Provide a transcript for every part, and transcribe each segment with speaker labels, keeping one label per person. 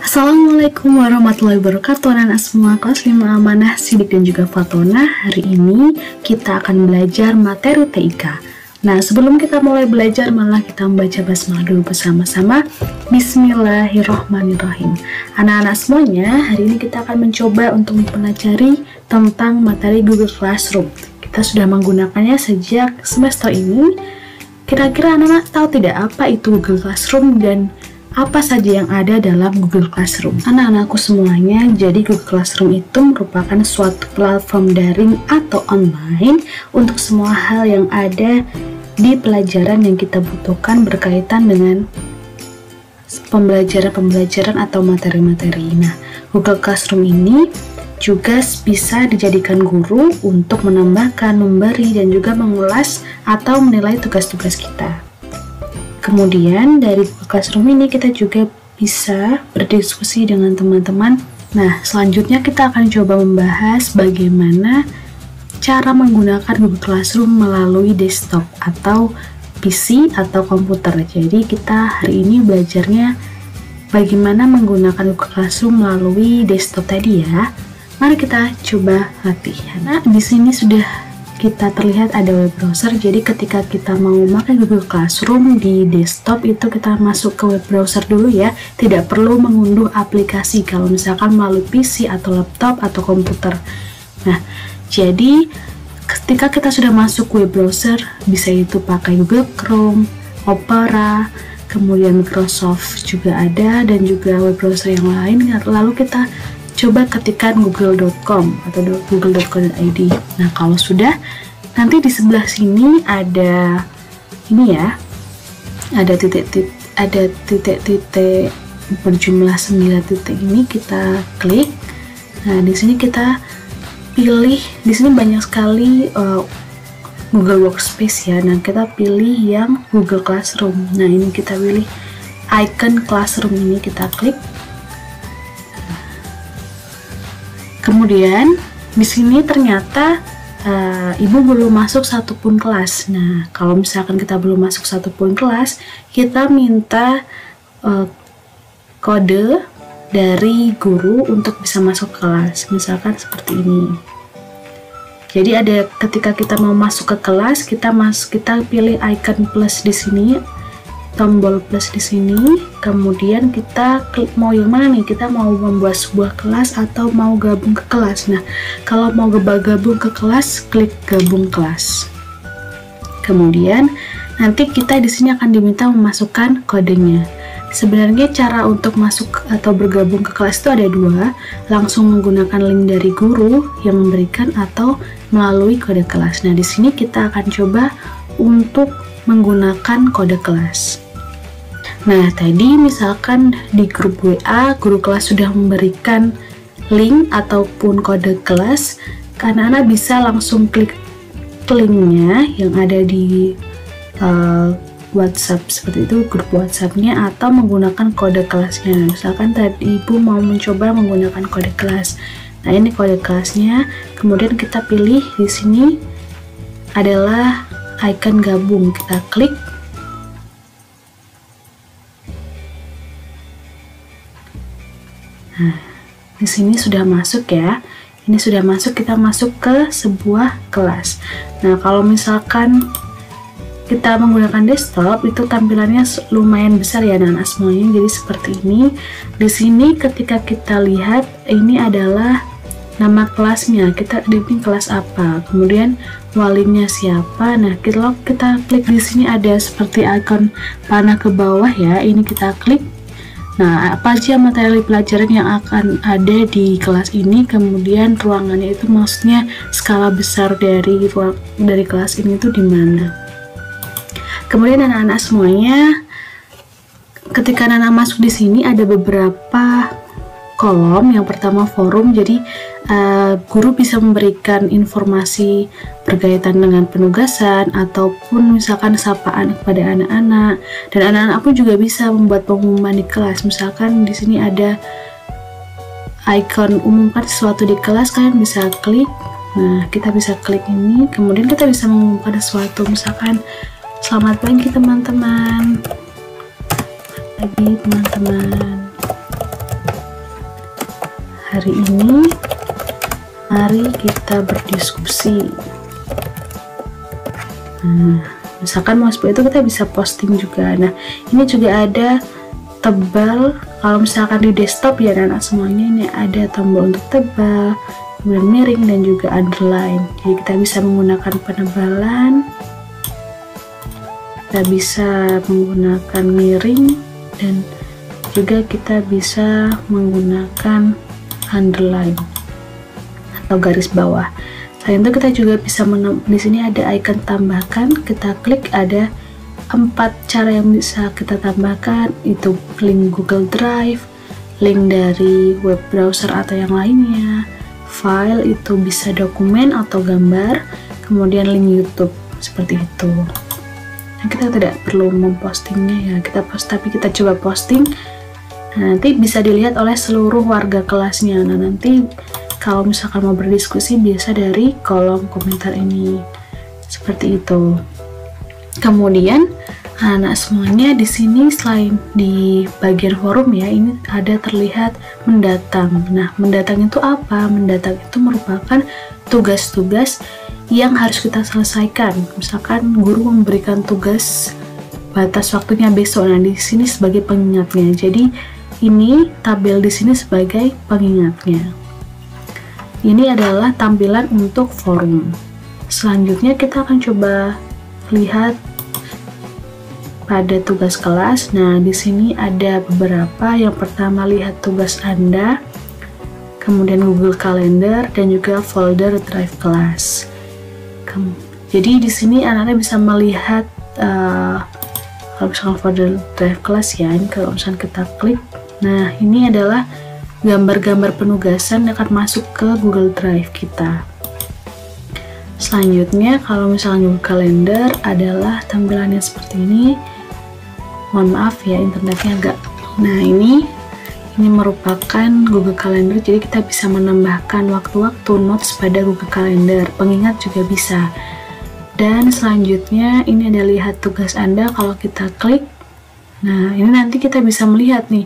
Speaker 1: Assalamualaikum warahmatullahi wabarakatuh anak-anak semua kelas 5 Amanah, Sidik dan juga Fatona. Hari ini kita akan belajar materi TIK. Nah, sebelum kita mulai belajar, malah kita membaca basmalah dulu bersama-sama. Bismillahirrohmanirrohim. Anak-anak semuanya, hari ini kita akan mencoba untuk mempelajari tentang materi Google Classroom. Kita sudah menggunakannya sejak semester ini. Kira-kira anak-anak tahu tidak apa itu Google Classroom dan apa saja yang ada dalam Google Classroom? Anak-anakku semuanya, jadi Google Classroom itu merupakan suatu platform daring atau online untuk semua hal yang ada di pelajaran yang kita butuhkan berkaitan dengan pembelajaran atau materi-materi. Nah, Google Classroom ini juga bisa dijadikan guru untuk menambahkan, memberi, dan juga mengulas atau menilai tugas-tugas kita. Kemudian dari Google Classroom ini kita juga bisa berdiskusi dengan teman-teman. Nah, selanjutnya kita akan coba membahas bagaimana cara menggunakan Google Classroom melalui desktop atau PC atau komputer. Jadi kita hari ini belajarnya bagaimana menggunakan Google Classroom melalui desktop tadi ya. Mari kita coba latihan. Nah, di sini sudah kita terlihat ada web browser. Jadi ketika kita mau memakai Google Classroom di desktop itu kita masuk ke web browser dulu ya, tidak perlu mengunduh aplikasi kalau misalkan melalui PC atau laptop atau komputer. Nah, jadi ketika kita sudah masuk web browser, bisa itu pakai Google Chrome, Opera, kemudian Microsoft juga ada, dan juga web browser yang lain. Lalu kita coba ketikkan google.com atau google.co.id. Nah, kalau sudah, nanti di sebelah sini ada ini ya, ada titik-titik berjumlah 9 titik ini kita klik. Nah, di sini kita pilih, di sini banyak sekali Google Workspace ya. Nah, kita pilih yang Google Classroom. Nah, ini kita pilih icon Classroom ini, kita klik. Kemudian di sini ternyata ibu belum masuk satupun kelas. Nah, kalau misalkan kita belum masuk satupun kelas, kita minta kode dari guru untuk bisa masuk kelas. Misalkan seperti ini. Jadi ada ketika kita mau masuk ke kelas, kita pilih icon plus di sini, tombol plus di sini, kemudian kita klik mau yang mana nih, kita mau membuat sebuah kelas atau mau gabung ke kelas. Nah, kalau mau gabung ke kelas, klik gabung kelas. Kemudian nanti kita di sini akan diminta memasukkan kodenya. Sebenarnya cara untuk masuk atau bergabung ke kelas itu ada dua, langsung menggunakan link dari guru yang memberikan atau melalui kode kelas. Nah, di sini kita akan coba untuk menggunakan kode kelas. Nah, tadi misalkan di grup WA, guru kelas sudah memberikan link ataupun kode kelas, anak-anak bisa langsung klik linknya yang ada di WhatsApp seperti itu, grup WhatsApp-nya, atau menggunakan kode kelasnya. Misalkan tadi ibu mau mencoba menggunakan kode kelas. Nah, ini kode kelasnya. Kemudian kita pilih di sini adalah icon gabung, kita klik. Nah, di sini sudah masuk ya. Ini sudah masuk, kita masuk ke sebuah kelas. Nah, kalau misalkan kita menggunakan desktop, itu tampilannya lumayan besar ya anak-anak semuanya. Jadi seperti ini. Di sini ketika kita lihat, ini adalah nama kelasnya, ini kelas apa, kemudian walinya siapa. Nah, kalau kita klik di sini ada seperti ikon panah ke bawah ya, ini kita klik. Nah, apa aja materi pelajaran yang akan ada di kelas ini, kemudian ruangannya itu maksudnya skala besar dari kelas ini itu di mana. Kemudian anak-anak semuanya, ketika anak-anak masuk di sini ada beberapa kolom. Yang pertama forum, jadi guru bisa memberikan informasi berkaitan dengan penugasan ataupun misalkan sapaan kepada anak-anak, dan anak-anak pun juga bisa membuat pengumuman di kelas. Misalkan di sini ada icon umumkan sesuatu di kelas, kalian bisa klik. Nah, kita bisa klik ini, kemudian kita bisa mengumumkan sesuatu, misalkan selamat pagi teman-teman, hari ini mari kita berdiskusi. Nah, misalkan mau seperti itu kita bisa posting juga. Nah, ini juga ada tebal. Kalau misalkan di desktop ya anak semuanya, ini ada tombol untuk tebal, kemudian miring, dan juga underline. Jadi kita bisa menggunakan penebalan, kita bisa menggunakan miring, dan juga kita bisa menggunakan underline atau garis bawah. Selain itu kita juga bisa di sini ada icon tambahkan, kita klik, ada 4 cara yang bisa kita tambahkan, itu link Google Drive, link dari web browser atau yang lainnya, file itu bisa dokumen atau gambar, kemudian link YouTube seperti itu. Nah, kita tidak perlu mempostingnya ya, kita post, tapi kita coba posting. Nah, nanti bisa dilihat oleh seluruh warga kelasnya. Nah, nanti kalau misalkan mau berdiskusi biasa dari kolom komentar ini seperti itu. Kemudian anak semuanya di sini selain di bagian forum ya, ini ada terlihat mendatang. Nah, mendatang itu apa? Mendatang itu merupakan tugas-tugas yang harus kita selesaikan. Misalkan guru memberikan tugas batas waktunya besok. Nah, di sini sebagai pengingatnya. Jadi ini tabel di sini sebagai pengingatnya. Ini adalah tampilan untuk forum. Selanjutnya kita akan coba lihat pada tugas kelas. Nah, di sini ada beberapa. Yang pertama, lihat tugas Anda, kemudian Google Calendar, dan juga folder Drive kelas. Jadi di sini anak-anak bisa melihat kalau misalkan folder Drive kelas ya, ini kalau misalkan kita klik, nah ini adalah gambar-gambar penugasan yang akan masuk ke Google Drive kita. Selanjutnya kalau misalnya Google Calendar adalah tampilannya seperti ini. Mohon maaf ya, internetnya agak. Nah, ini merupakan Google Calendar, jadi kita bisa menambahkan waktu-waktu notes pada Google Calendar, pengingat juga bisa. Dan selanjutnya ini ada lihat tugas Anda. Kalau kita klik, nah ini nanti kita bisa melihat nih,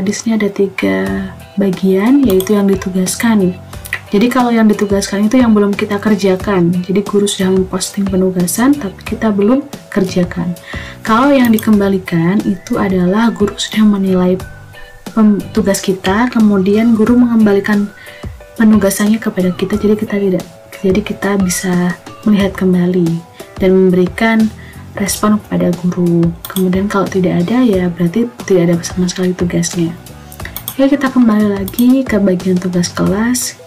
Speaker 1: di sini ada 3 bagian, yaitu yang ditugaskan. Jadi kalau yang ditugaskan itu yang belum kita kerjakan. Jadi guru sudah memposting penugasan tapi kita belum kerjakan. Kalau yang dikembalikan itu adalah guru sudah menilai tugas kita, kemudian guru mengembalikan penugasannya kepada kita, jadi kita bisa melihat kembali dan memberikan respon kepada guru. Kemudian kalau tidak ada ya berarti tidak ada sama sekali tugasnya. Oke, kita kembali lagi ke bagian tugas kelas.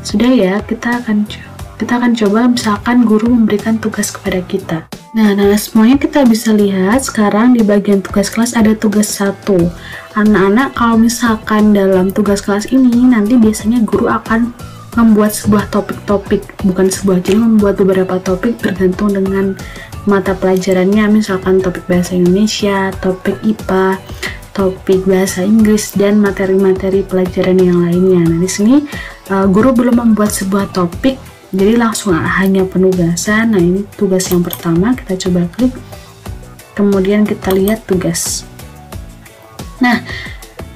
Speaker 1: Sudah ya, kita akan coba misalkan guru memberikan tugas kepada kita. Nah, semuanya kita bisa lihat sekarang di bagian tugas kelas ada tugas 1. Anak-anak kalau misalkan dalam tugas kelas ini nanti biasanya guru akan membuat sebuah topik-topik, jadi membuat beberapa topik bergantung dengan mata pelajarannya, misalkan topik bahasa Indonesia, topik IPA, topik bahasa Inggris, dan materi-materi pelajaran yang lainnya. Nah, di sini guru belum membuat sebuah topik, jadi langsung hanya penugasan. Nah, ini tugas yang pertama, kita coba klik, kemudian kita lihat tugas. Nah,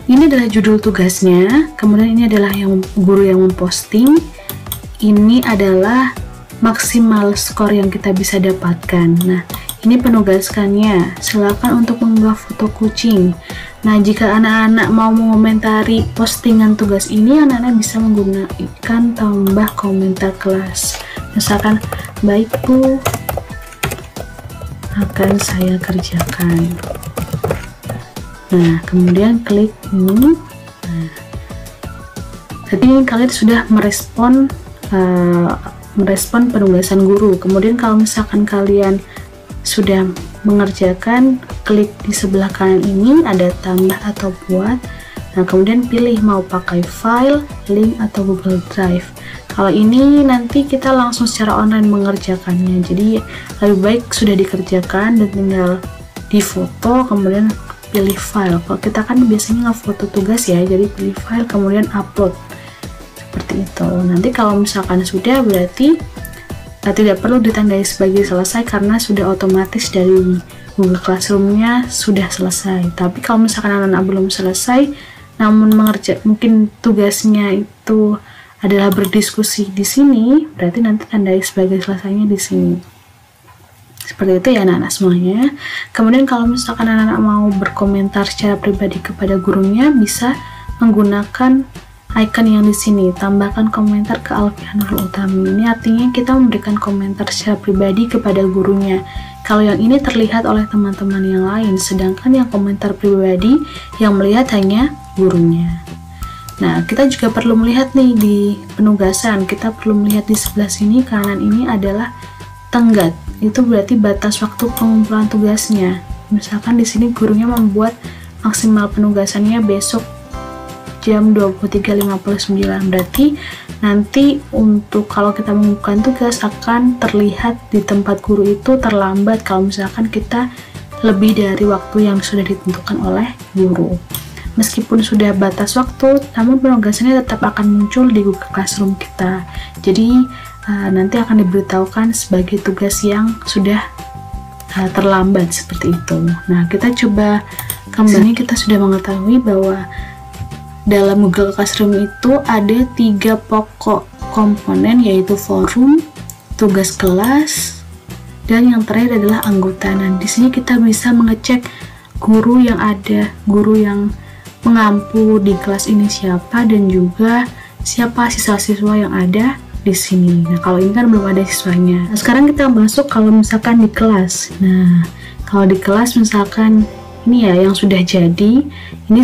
Speaker 1: ini adalah judul tugasnya, kemudian ini adalah yang guru yang memposting. Ini adalah maksimal skor yang kita bisa dapatkan. Nah, ini penugaskannya, silakan untuk mengunggah foto kucing. Nah, jika anak-anak mau mengomentari postingan tugas ini, anak-anak bisa menggunakan tambah komentar kelas. Misalkan, baik Bu, akan saya kerjakan. Nah, kemudian klik ini. Nah, jadi kalian sudah merespon penugasan guru. Kemudian kalau misalkan kalian sudah mengerjakan, klik di sebelah kanan ini ada tambah atau buat. Nah, kemudian pilih mau pakai file, link, atau Google Drive. Kalau ini nanti kita langsung secara online mengerjakannya, jadi lebih baik sudah dikerjakan dan tinggal di foto, kemudian pilih file. Kalau kita kan biasanya ngefoto tugas ya, jadi pilih file kemudian upload seperti itu. Nanti kalau misalkan sudah, berarti tidak perlu ditandai sebagai selesai karena sudah otomatis dari Google Classroom-nya sudah selesai. Tapi kalau misalkan anak-anak belum selesai, namun mungkin tugasnya itu adalah berdiskusi di sini, berarti nanti tandai sebagai selesainya di sini. Seperti itu ya anak-anak semuanya. Kemudian kalau misalkan anak-anak mau berkomentar secara pribadi kepada gurunya, bisa menggunakan icon yang di sini, tambahkan komentar ke Alfiah Nurul Utami. Ini artinya kita memberikan komentar secara pribadi kepada gurunya. Kalau yang ini terlihat oleh teman-teman yang lain, sedangkan yang komentar pribadi yang melihat hanya gurunya. Nah, kita juga perlu melihat nih di penugasan, kita perlu melihat di sebelah sini kanan ini adalah tenggat. Itu berarti batas waktu pengumpulan tugasnya. Misalkan di sini gurunya membuat maksimal penugasannya besok jam 23.59, berarti nanti untuk kalau kita mengumpulkan tugas akan terlihat di tempat guru itu terlambat kalau misalkan kita lebih dari waktu yang sudah ditentukan oleh guru. Meskipun sudah batas waktu, namun penugasannya tetap akan muncul di Google Classroom kita. Jadi nanti akan diberitahukan sebagai tugas yang sudah terlambat seperti itu. Nah, kita coba kembali, kita sudah mengetahui bahwa dalam Google Classroom itu ada 3 pokok komponen, yaitu forum, tugas kelas, dan yang terakhir adalah anggota. Nah, di sini kita bisa mengecek guru yang ada, guru yang mengampu di kelas ini siapa, dan juga siapa siswa-siswa yang ada di sini. Nah, kalau ini kan belum ada siswanya. Nah, sekarang kita masuk kalau misalkan di kelas. Nah, kalau di kelas misalkan ini ya yang sudah jadi, ini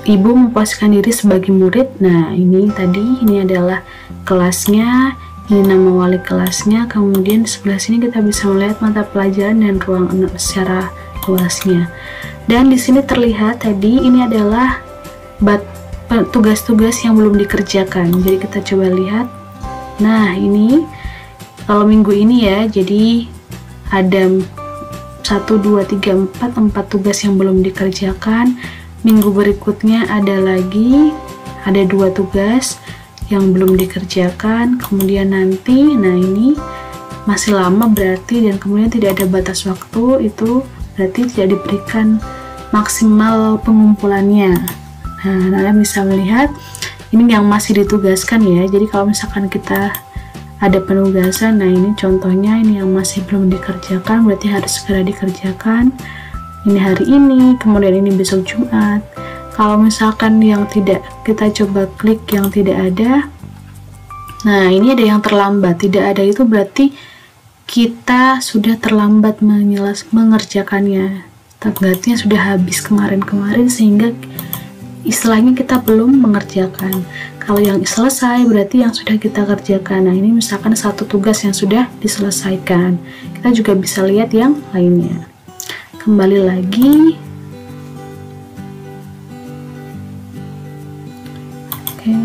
Speaker 1: ibu memposisikan diri sebagai murid. Nah, ini tadi, ini adalah kelasnya, ini nama wali kelasnya, kemudian di sebelah sini kita bisa melihat mata pelajaran dan ruang secara luasnya. Dan di sini terlihat tadi ini adalah tugas-tugas yang belum dikerjakan. Jadi kita coba lihat. Nah, ini kalau minggu ini ya, jadi ada 1, 2, 3, 4 tugas yang belum dikerjakan. Minggu berikutnya ada 2 tugas yang belum dikerjakan. Kemudian nanti, nah ini masih lama berarti, dan kemudian tidak ada batas waktu, itu berarti tidak diberikan maksimal pengumpulannya. Nah, kalian bisa melihat ini yang masih ditugaskan ya. Jadi kalau misalkan kita ada penugasan, nah ini contohnya, ini yang masih belum dikerjakan, berarti harus segera dikerjakan. Ini hari ini, kemudian ini besok Jumat. Kalau misalkan yang tidak, kita coba klik yang tidak ada. Nah, ini ada yang terlambat, tidak ada, itu berarti kita sudah terlambat mengerjakannya. Tenggatnya sudah habis kemarin-kemarin, sehingga istilahnya kita belum mengerjakan. Kalau yang selesai berarti yang sudah kita kerjakan. Nah, ini misalkan 1 tugas yang sudah diselesaikan. Kita juga bisa lihat yang lainnya. Kembali lagi. Oke.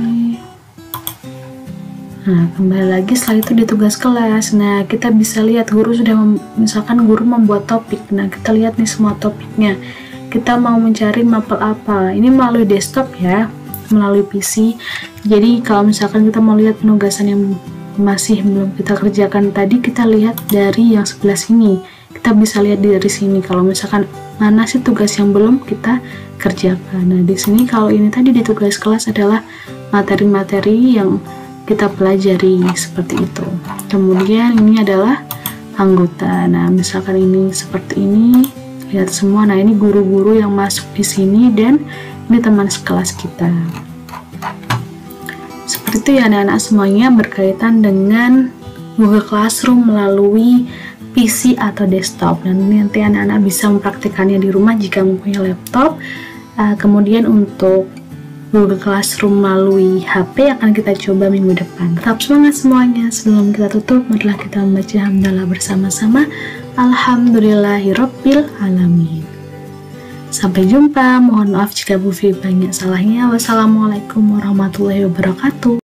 Speaker 1: Nah, kembali lagi, setelah itu di tugas kelas. Nah, kita bisa lihat guru sudah misalkan guru membuat topik. Nah, kita lihat nih semua topiknya. Kita mau mencari mapel apa. Ini melalui desktop ya, melalui PC. Jadi kalau misalkan kita mau lihat penugasan yang masih belum kita kerjakan tadi, kita lihat dari yang sebelah sini. Kita bisa lihat dari sini kalau misalkan mana sih tugas yang belum kita kerjakan. Nah, di sini kalau ini tadi di tugas kelas adalah materi-materi yang kita pelajari seperti itu. Kemudian ini adalah anggota. Nah, misalkan ini seperti ini, lihat semua. Nah, ini guru-guru yang masuk di sini, dan ini teman sekelas kita. Seperti itu ya anak-anak semuanya, berkaitan dengan Google Classroom melalui PC atau desktop. Dan nanti anak-anak bisa mempraktikannya di rumah jika mempunyai laptop. Kemudian untuk Google Classroom melalui HP akan kita coba minggu depan. Tetap semangat semuanya. Sebelum kita tutup, marilah kita membaca hamdalah bersama-sama. Alhamdulillahirabbil alamin. Sampai jumpa. Mohon maaf jika Bu Fi banyak salahnya. Wassalamualaikum warahmatullahi wabarakatuh.